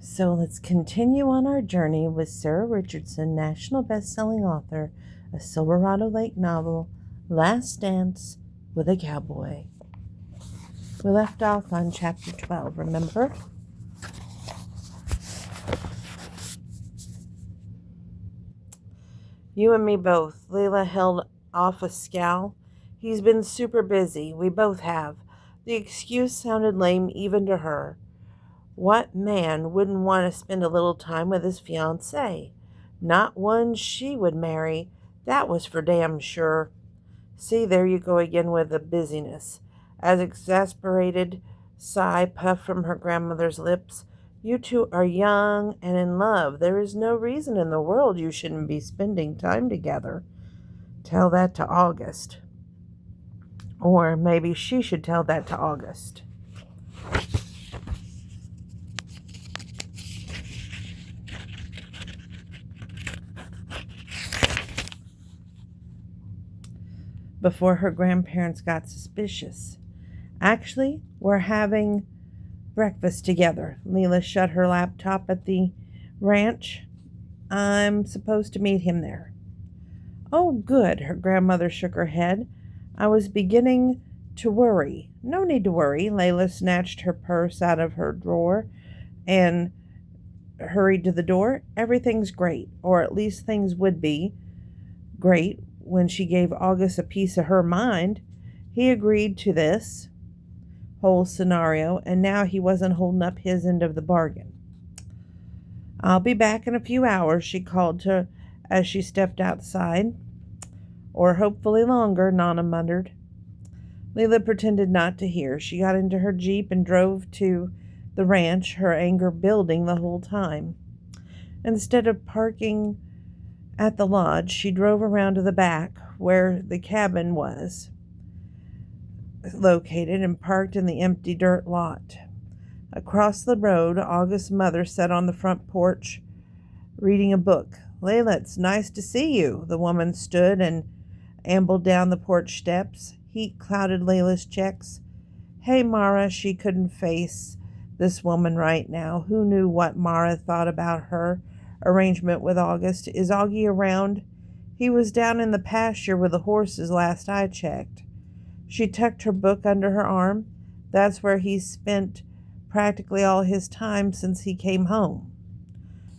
So let's continue on our journey with Sara Richardson, national best-selling author, a Silverado Lake novel, Last Dance with a Cowboy. We left off on chapter 12, remember? You and me both. Layla held off a scowl. He's been super busy. We both have. The excuse sounded lame even to her. What man wouldn't want to spend a little time with his fiancée? Not one she would marry. That was for damn sure. See, there you go again with the busyness. As exasperated sigh puffed from her grandmother's lips. You two are young and in love. There is no reason in the world you shouldn't be spending time together. Tell that to August. Or maybe she should tell that to August. Before her grandparents got suspicious. Actually, we're having breakfast together. Leela shut her laptop at the ranch. I'm supposed to meet him there. Oh, good. Her grandmother shook her head. I was beginning to worry. No need to worry. Layla snatched her purse out of her drawer and hurried to the door. Everything's great, or at least things would be great when she gave August a piece of her mind. He agreed to this whole scenario, and now he wasn't holding up his end of the bargain. I'll be back in a few hours, she called to as she stepped outside. Or hopefully longer, Nana muttered. Leela pretended not to hear. She got into her Jeep and drove to the ranch, her anger building the whole time. Instead of parking at the lodge, she drove around to the back where the cabin was located and parked in the empty dirt lot. Across the road, August's mother sat on the front porch reading a book. Layla, it's nice to see you. The woman stood and ambled down the porch steps. Heat clouded Layla's cheeks. Hey, Mara, she couldn't face this woman right now. Who knew what Mara thought about her arrangement with August? Is Augie around? He was down in the pasture with the horses last I checked. She tucked her book under her arm. That's where he's spent practically all his time since he came home.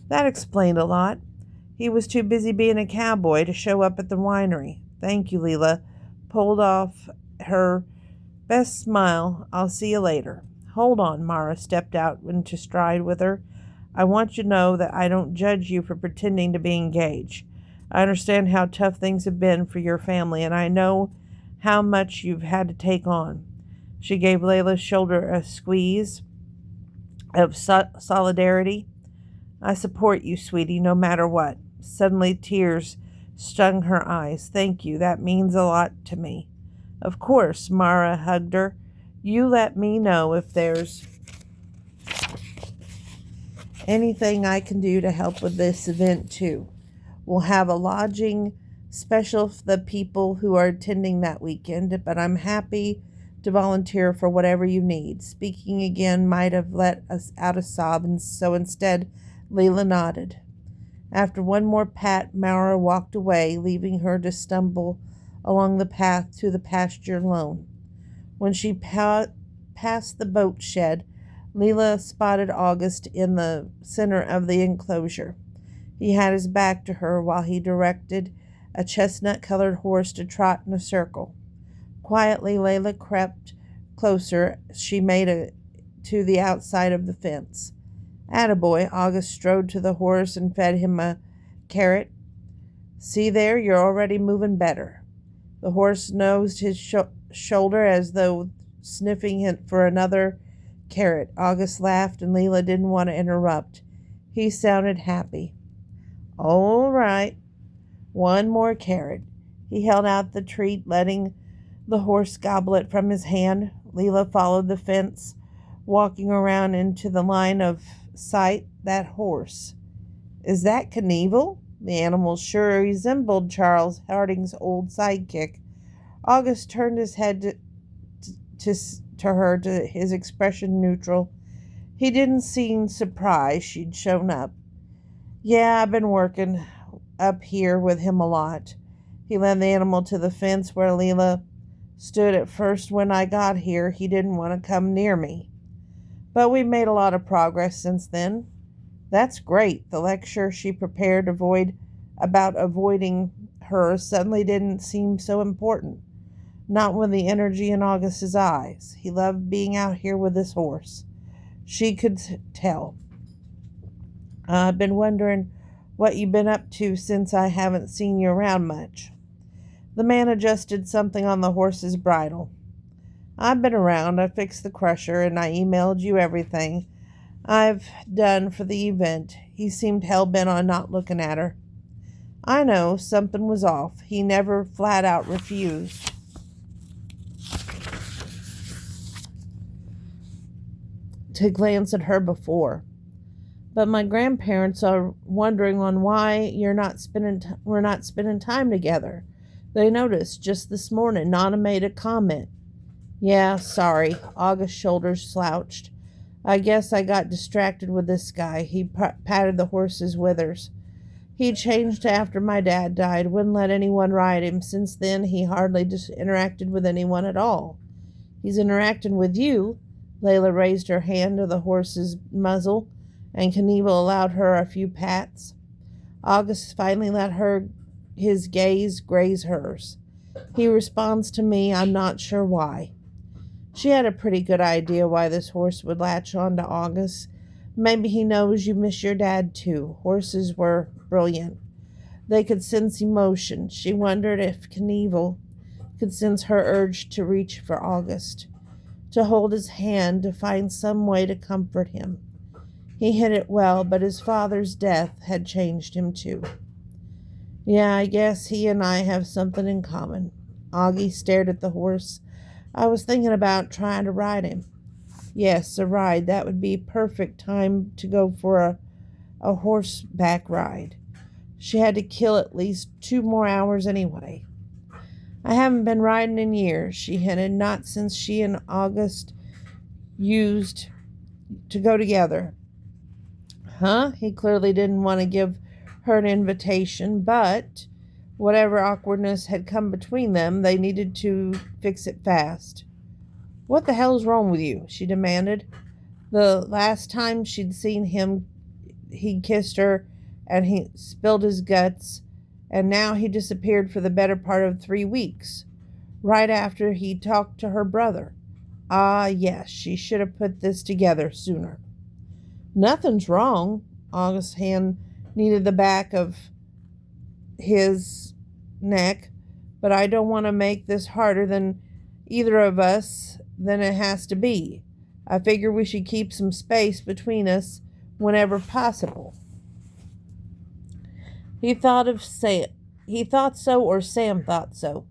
That explained a lot. He was too busy being a cowboy to show up at the winery. Thank you, Leela. Pulled off her best smile. I'll see you later. Hold on, Mara stepped out into stride with her. I want you to know that I don't judge you for pretending to be engaged. I understand how tough things have been for your family, and I know how much you've had to take on. She gave Layla's shoulder a squeeze of solidarity. I support you, sweetie, no matter what. Suddenly tears stung her eyes. Thank you. That means a lot to me. Of course, Mara hugged her. You let me know if there's anything I can do to help with this event, too. We'll have a lodging special for the people who are attending that weekend, but I'm happy to volunteer for whatever you need. Speaking again might have let us out a sob, and so instead, Leela nodded. After one more pat, Mara walked away, leaving her to stumble along the path to the pasture alone. When she passed the boat shed, Leela spotted August in the center of the enclosure. He had his back to her while he directed a chestnut-colored horse to trot in a circle. Quietly, Layla crept closer. She made it to the outside of the fence. Attaboy, August strode to the horse and fed him a carrot. See there, you're already moving better. The horse nosed his shoulder as though sniffing for another carrot. August laughed, and Leela didn't want to interrupt. He sounded happy. All right. One more carrot. He held out the treat, letting the horse gobble it from his hand. Leela followed the fence, walking around into the line of sight. That horse. Is that Knievel? The animal sure resembled Charles Harding's old sidekick. August turned his head to her, his expression neutral. He didn't seem surprised she'd shown up. Yeah, I've been working up here with him a lot. He led the animal to the fence where Leela stood. At first, when I got here, he didn't want to come near me. But we've made a lot of progress since then. That's great. The lecture she prepared about avoiding her suddenly didn't seem so important. Not with the energy in August's eyes. He loved being out here with this horse. She could tell. I've been wondering what you've been up to since I haven't seen you around much. The man adjusted something on the horse's bridle. I've been around. I fixed the crusher and I emailed you everything I've done for the event. He seemed hell-bent on not looking at her. I know, something was off. He never flat out refused to glance at her before. But my grandparents are wondering on why we're not spending time together. They noticed just this morning. Nana made a comment. Yeah, sorry. August's shoulders slouched. I guess I got distracted with this guy. He patted the horse's withers. He changed after my dad died. Wouldn't let anyone ride him. Since then, he hardly interacted with anyone at all. He's interacting with you. Layla raised her hand to the horse's muzzle, and Knievel allowed her a few pats. August finally let his gaze graze hers. He responds to me, I'm not sure why. She had a pretty good idea why this horse would latch on to August. Maybe he knows you miss your dad too. Horses were brilliant. They could sense emotion. She wondered if Knievel could sense her urge to reach for August, to hold his hand, to find some way to comfort him. He hit it well, but his father's death had changed him too. Yeah, I guess he and I have something in common. Augie stared at the horse. I was thinking about trying to ride him. Yes, a ride. That would be perfect time to go for a horseback ride. She had to kill at least 2 more hours anyway. I haven't been riding in years, she hinted, not since she and August used to go together. Huh? He clearly didn't want to give her an invitation, but whatever awkwardness had come between them, they needed to fix it fast. What the hell's wrong with you? She demanded. The last time she'd seen him, he kissed her and he spilled his guts, and now he disappeared for the better part of 3 weeks, right after he talked to her brother. Ah, yes, she should have put this together sooner. Nothing's wrong. August's hand kneaded the back of his neck, but I don't want to make this harder than either of us than it has to be. I figure we should keep some space between us whenever possible. He thought so, or Sam thought so.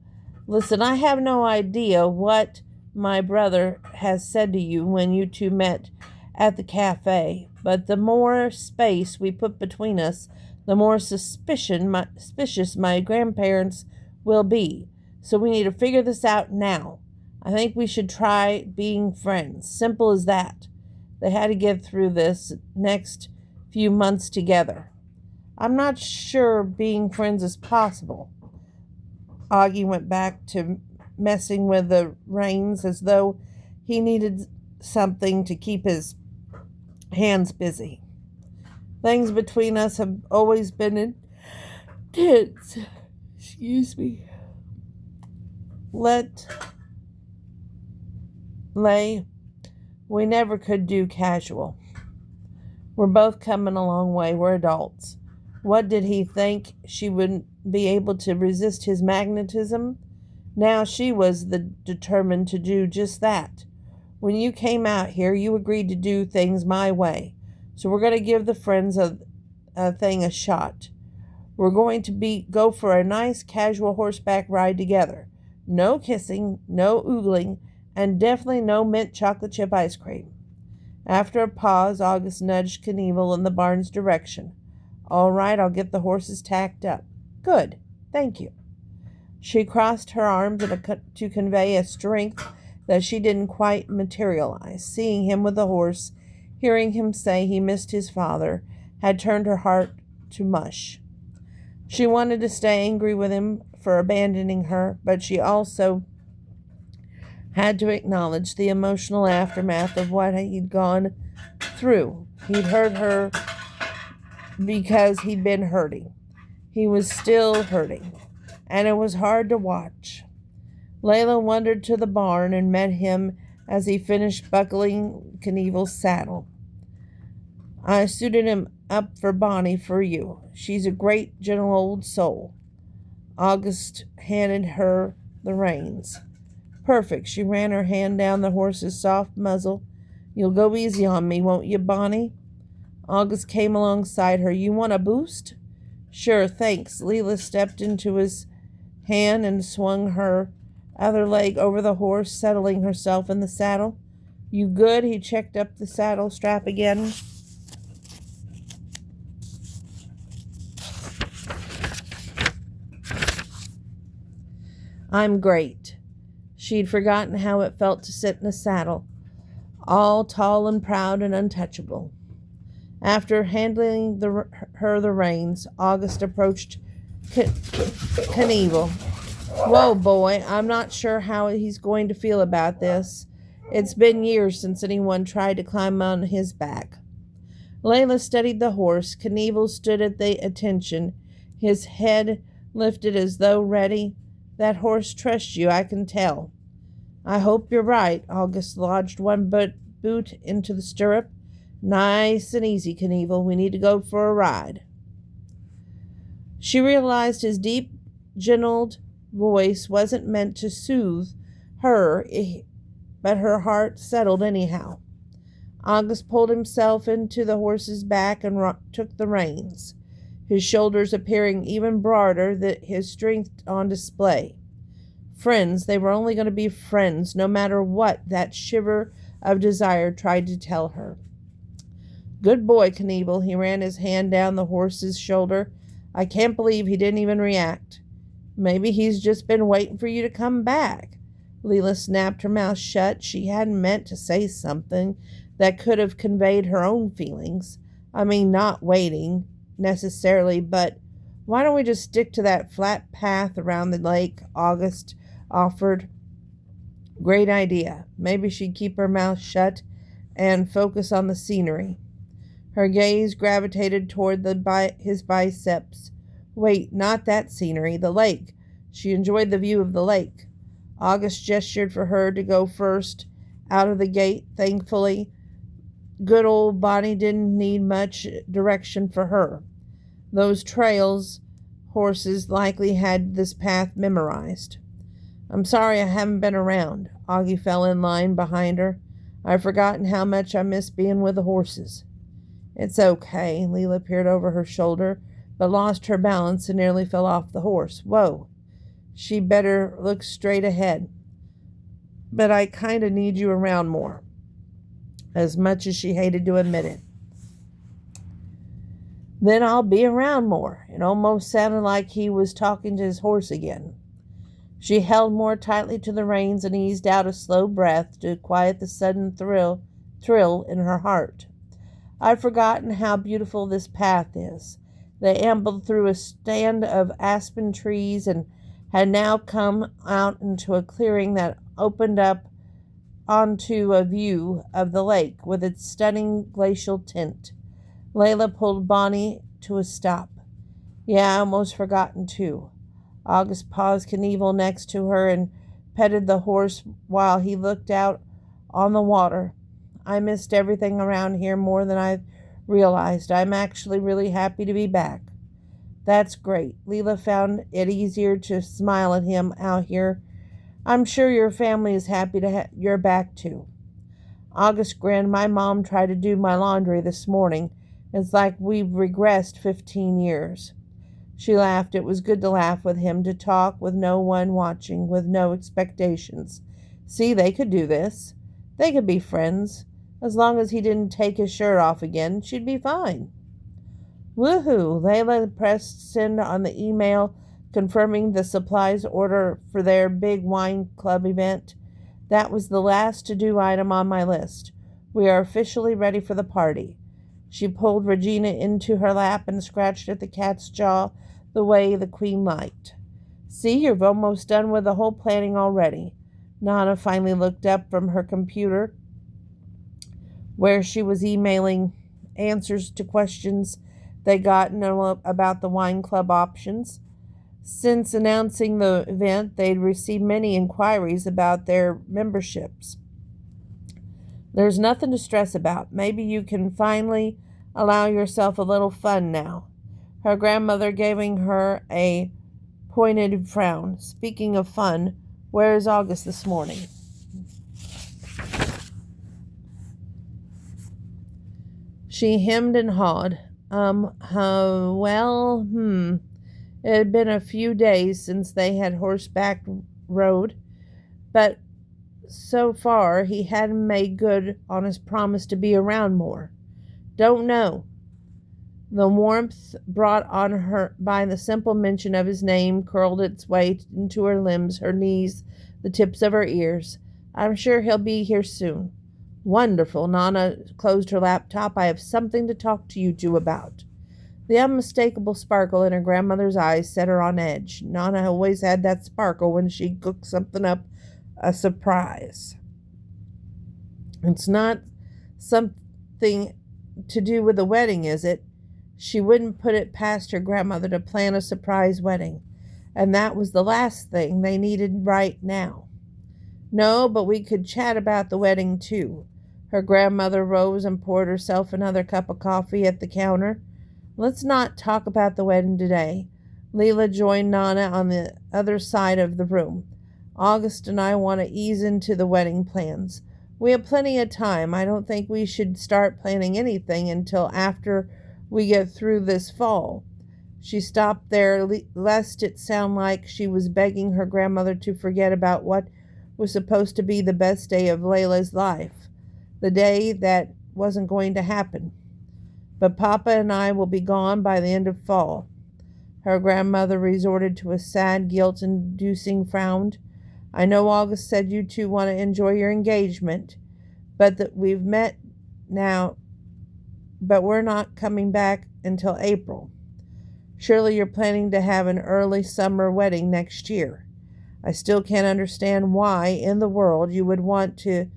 Listen, I have no idea what my brother has said to you when you two met at the cafe, but the more space we put between us, the more suspicious my grandparents will be. So we need to figure this out now. I think we should try being friends. Simple as that. They had to get through this next few months together. I'm not sure being friends is possible. Augie went back to messing with the reins as though he needed something to keep his hands busy. Things between us have always been intense. Excuse me. We never could do casual. We're both coming a long way. We're adults. What did he think? She wouldn't be able to resist his magnetism? Now she was determined to do just that. When you came out here, you agreed to do things my way. So we're going to give the friends a thing a shot. We're going to go for a nice casual horseback ride together. No kissing, no oogling, and definitely no mint chocolate chip ice cream. After a pause, August nudged Knievel in the barn's direction. All right, I'll get the horses tacked up. Good, thank you. She crossed her arms to convey a strength that she didn't quite materialize. Seeing him with the horse Hearing him say he missed his father had turned her heart to mush. She wanted to stay angry with him for abandoning her, but she also had to acknowledge the emotional aftermath of what he'd gone through. He'd hurt her because he'd been hurting. He was still hurting, and it was hard to watch. Layla wandered to the barn and met him as he finished buckling Knievel's saddle. I suited him up for Bonnie for you. She's a great, gentle old soul. August handed her the reins. Perfect. She ran her hand down the horse's soft muzzle. You'll go easy on me, won't you, Bonnie? August came alongside her. You want a boost? Sure, thanks. Leela stepped into his hand and swung her other leg over the horse, settling herself in the saddle. You good? He checked up the saddle strap again. I'm great. She'd forgotten how it felt to sit in a saddle, all tall and proud and untouchable. After handing her the reins, August approached Knievel. Whoa, boy, I'm not sure how he's going to feel about this. It's been years since anyone tried to climb on his back. Layla steadied the horse. Knievel stood at the attention, his head lifted as though ready. That horse trusts you, I can tell. I hope you're right. August lodged one boot into the stirrup. Nice and easy, Knievel. We need to go for a ride. She realized his deep, gentle voice wasn't meant to soothe her, but her heart settled anyhow. August pulled himself into the horse's back and took the reins, his shoulders appearing even broader, his strength on display. Friends, they were only going to be friends, no matter what that shiver of desire tried to tell her. Good boy, Knievel. He ran his hand down the horse's shoulder. I can't believe he didn't even react. Maybe he's just been waiting for you to come back. Leela snapped her mouth shut. She hadn't meant to say something that could have conveyed her own feelings. I mean, not waiting necessarily, but why don't we just stick to that flat path around the lake? August offered. Great idea. Maybe she'd keep her mouth shut and focus on the scenery. Her gaze gravitated toward his biceps. Wait, not that scenery, the lake. She enjoyed the view of the lake. August gestured for her to go first out of the gate. Thankfully, good old Bonnie didn't need much direction for her. Those trails horses likely had this path memorized. I'm sorry I haven't been around. Augie fell in line behind her. I've forgotten how much I miss being with the horses. It's okay. Leela peered over her shoulder, but lost her balance and nearly fell off the horse. Whoa. She better look straight ahead. But I kind of need you around more, as much as she hated to admit it. Then I'll be around more. It almost sounded like he was talking to his horse again. She held more tightly to the reins and eased out a slow breath to quiet the sudden thrill in her heart. I've forgotten how beautiful this path is. They ambled through a stand of aspen trees and had now come out into a clearing that opened up onto a view of the lake with its stunning glacial tint. Layla pulled Bonnie to a stop. Yeah, I almost forgotten too. August paused Knievel next to her and petted the horse while he looked out on the water. I missed everything around here more than I realized. I'm actually really happy to be back. That's great. Leela found it easier to smile at him out here. I'm sure your family is happy to you're back too. August grinned. My mom tried to do my laundry this morning. It's like we've regressed 15 years. She laughed. It was good to laugh with him, to talk with no one watching, with no expectations. See, they could do this. They could be friends. As long as he didn't take his shirt off again, she'd be fine. Woohoo! Layla pressed send on the email confirming the supplies order for their big wine club event. That was the last to-do item on my list. We are officially ready for the party." She pulled Regina into her lap and scratched at the cat's jaw the way the Queen liked. "See, you've almost done with the whole planning already." Nana finally looked up from her computer, where she was emailing answers to questions they gotten about the wine club options. Since announcing the event, they'd received many inquiries about their memberships. "There's nothing to stress about. Maybe you can finally allow yourself a little fun now." Her grandmother giving her a pointed frown. "Speaking of fun, where is August this morning?" She hemmed and hawed. It had been a few days since they had horseback rode, but so far he hadn't made good on his promise to be around more. "Don't know." The warmth brought on her by the simple mention of his name curled its way into her limbs, her knees, the tips of her ears. "I'm sure he'll be here soon." "Wonderful." Nana closed her laptop. "I have something to talk to you two about." The unmistakable sparkle in her grandmother's eyes set her on edge. Nana always had that sparkle when she cooked something up a surprise. "It's not something to do with the wedding, is it?" She wouldn't put it past her grandmother to plan a surprise wedding, and that was the last thing they needed right now. "No, but we could chat about the wedding too." Her grandmother rose and poured herself another cup of coffee at the counter. "Let's not talk about the wedding today." Leela joined Nana on the other side of the room. "August and I want to ease into the wedding plans. We have plenty of time. I don't think we should start planning anything until after we get through this fall." She stopped there, lest it sound like she was begging her grandmother to forget about what was supposed to be the best day of Layla's life, the day that wasn't going to happen. "But Papa and I will be gone by the end of fall." Her grandmother resorted to a sad, guilt-inducing frown. "I know August said you two want to enjoy your engagement, but that we've met now, but we're not coming back until April. Surely you're planning to have an early summer wedding next year. I still can't understand why in the world you would want to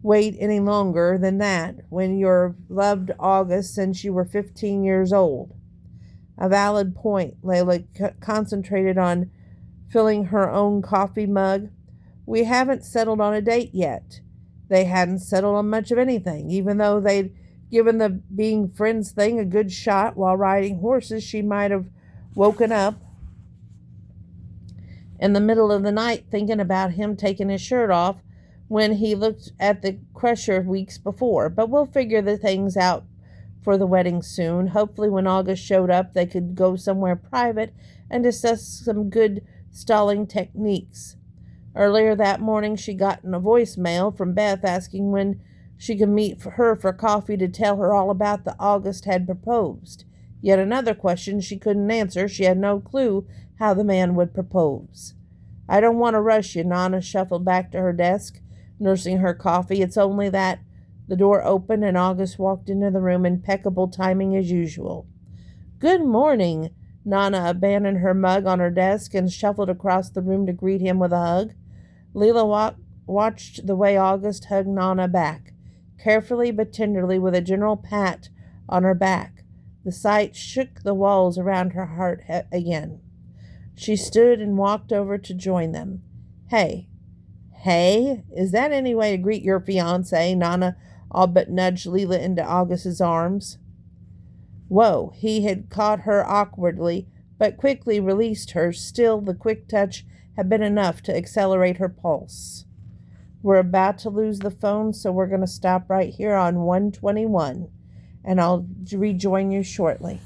wait any longer than that when you've loved August since you were 15 years old." A valid point. Layla concentrated on filling her own coffee mug. "We haven't settled on a date yet." They hadn't settled on much of anything, even though they'd given the being friends thing a good shot. While riding horses, she might have woken up in the middle of the night thinking about him taking his shirt off when he looked at the crusher weeks before. But we'll figure the things out for the wedding soon. Hopefully when August showed up, they could go somewhere private and discuss some good stalling techniques. Earlier that morning, she gotten a voicemail from Beth asking when she could meet her for coffee to tell her all about the August had proposed. Yet another question she couldn't answer. She had no clue how the man would propose. "I don't want to rush you." Nana shuffled back to her desk, nursing her coffee. "It's only that." The door opened and August walked into the room, impeccable timing as usual. "Good morning." Nana abandoned her mug on her desk and shuffled across the room to greet him with a hug. Leela watched the way August hugged Nana back, carefully but tenderly, with a general pat on her back. The sight shook the walls around her heart again. She stood and walked over to join them. Hey, is that any way to greet your fiancé?" Nana all but nudged Leela into August's arms. Whoa, he had caught her awkwardly, but quickly released her. Still, the quick touch had been enough to accelerate her pulse. "We're about to lose the phone, so we're going to stop right here on 121, and I'll rejoin you shortly."